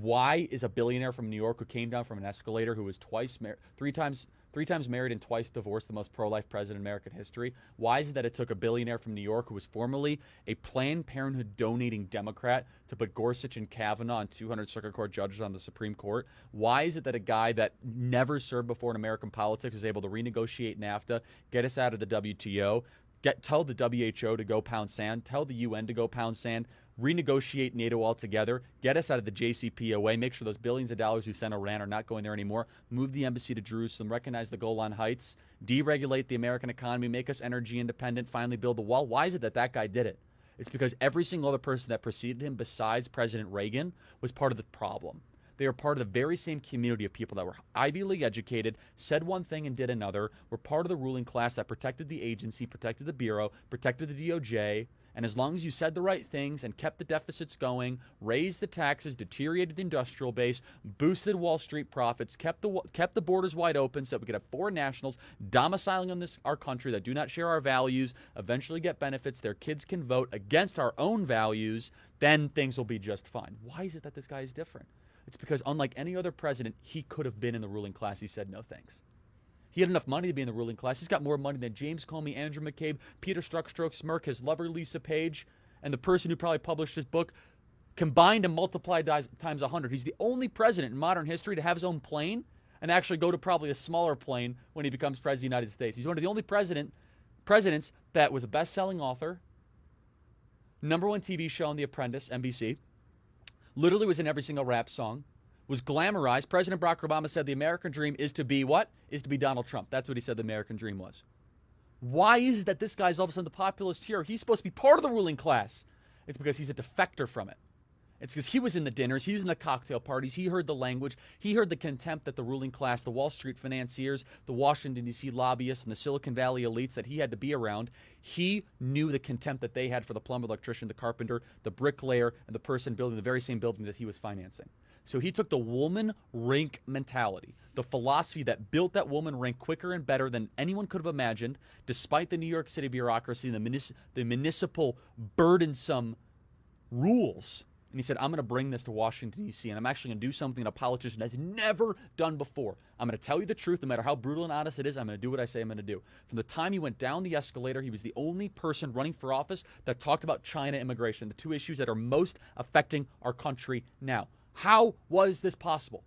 Why is a billionaire from New York who came down from an escalator, who was three times married and twice divorced, the most pro-life president in American history? Why is it that it took a billionaire from New York who was formerly a Planned Parenthood donating Democrat to put Gorsuch and Kavanaugh and 200 Circuit Court judges on the Supreme Court? Why is it that a guy that never served before in American politics was able to renegotiate NAFTA, get us out of the WTO, tell the WHO to go pound sand, tell the UN to go pound sand, renegotiate NATO altogether, get us out of the JCPOA, make sure those billions of dollars we sent Iran are not going there anymore, move the embassy to Jerusalem, recognize the Golan Heights, deregulate the American economy, make us energy independent, finally build the wall? Why is it that that guy did it? It's because every single other person that preceded him besides President Reagan was part of the problem. They were part of the very same community of people that were Ivy League educated, said one thing and did another, were part of the ruling class that protected the agency, protected the Bureau, protected the DOJ. And as long as you said the right things and kept the deficits going, raised the taxes, deteriorated the industrial base, boosted Wall Street profits, kept the borders wide open so that we could have foreign nationals domiciling in our country that do not share our values, eventually get benefits, their kids can vote against our own values, then things will be just fine. Why is it that this guy is different? It's because unlike any other president, he could have been in the ruling class. He said no thanks. He had enough money to be in the ruling class. He's got more money than James Comey, Andrew McCabe, Peter Strzok, Smirk, his lover Lisa Page, and the person who probably published his book combined and multiplied times 100. He's the only president in modern history to have his own plane and actually go to probably a smaller plane when he becomes president of the United States. He's one of the only presidents that was a best-selling author, #1 TV show on The Apprentice, NBC, literally was in every single rap song, was glamorized. President Barack Obama said the American dream is to be what? Is to be Donald Trump. That's what he said the American dream was. Why is it that this guy's all of a sudden the populist hero? He's supposed to be part of the ruling class. It's because he's a defector from it. It's because he was in the dinners, he was in the cocktail parties, he heard the language, he heard the contempt that the ruling class, the Wall Street financiers, the Washington, D.C. lobbyists, and the Silicon Valley elites that he had to be around. He knew the contempt that they had for the plumber, electrician, the carpenter, the bricklayer, and the person building the very same buildings that he was financing. So he took the woman rink mentality, the philosophy that built that woman rink quicker and better than anyone could have imagined, despite the New York City bureaucracy and the municipal burdensome rules. And he said, I'm going to bring this to Washington, D.C., and I'm actually going to do something that a politician has never done before. I'm going to tell you the truth, no matter how brutal and honest it is. I'm going to do what I say I'm going to do. From the time he went down the escalator, he was the only person running for office that talked about China immigration, the two issues that are most affecting our country now. How was this possible?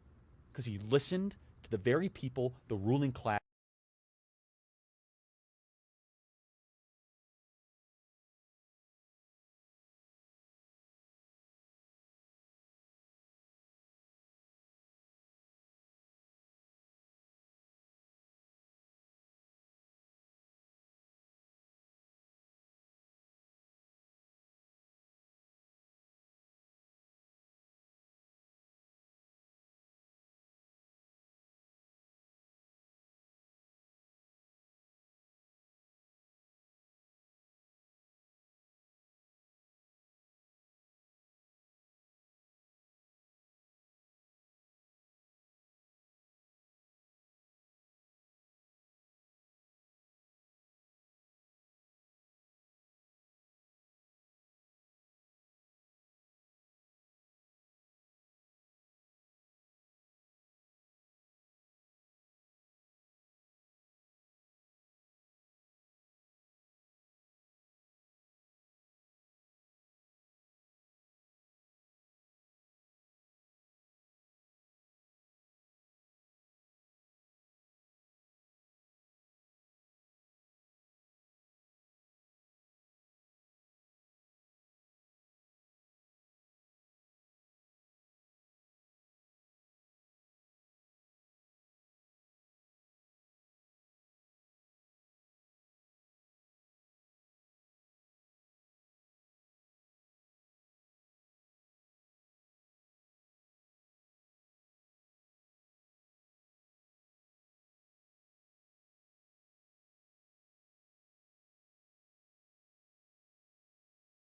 Because he listened to the very people, the ruling class.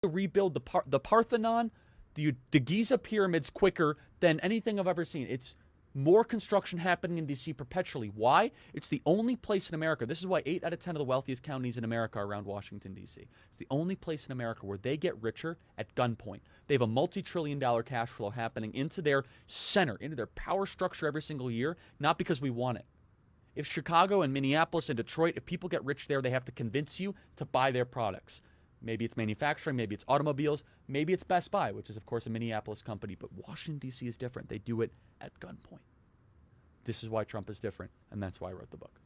Rebuild the Parthenon, the Giza pyramids quicker than anything I've ever seen. More construction happening in D.C. perpetually. Why? It's the only place in America. This is why 8 out of 10 of the wealthiest counties in America are around Washington, D.C. It's the only place in America where they get richer at gunpoint. They have a multi-trillion-dollar cash flow happening into their center, into their power structure every single year, not because we want it. If Chicago and Minneapolis and Detroit, if people get rich there, they have to convince you to buy their products. Maybe it's manufacturing, maybe it's automobiles, maybe it's Best Buy, which is, of course, a Minneapolis company. But Washington, D.C. is different. They do it at gunpoint. This is why Trump is different, and that's why I wrote the book.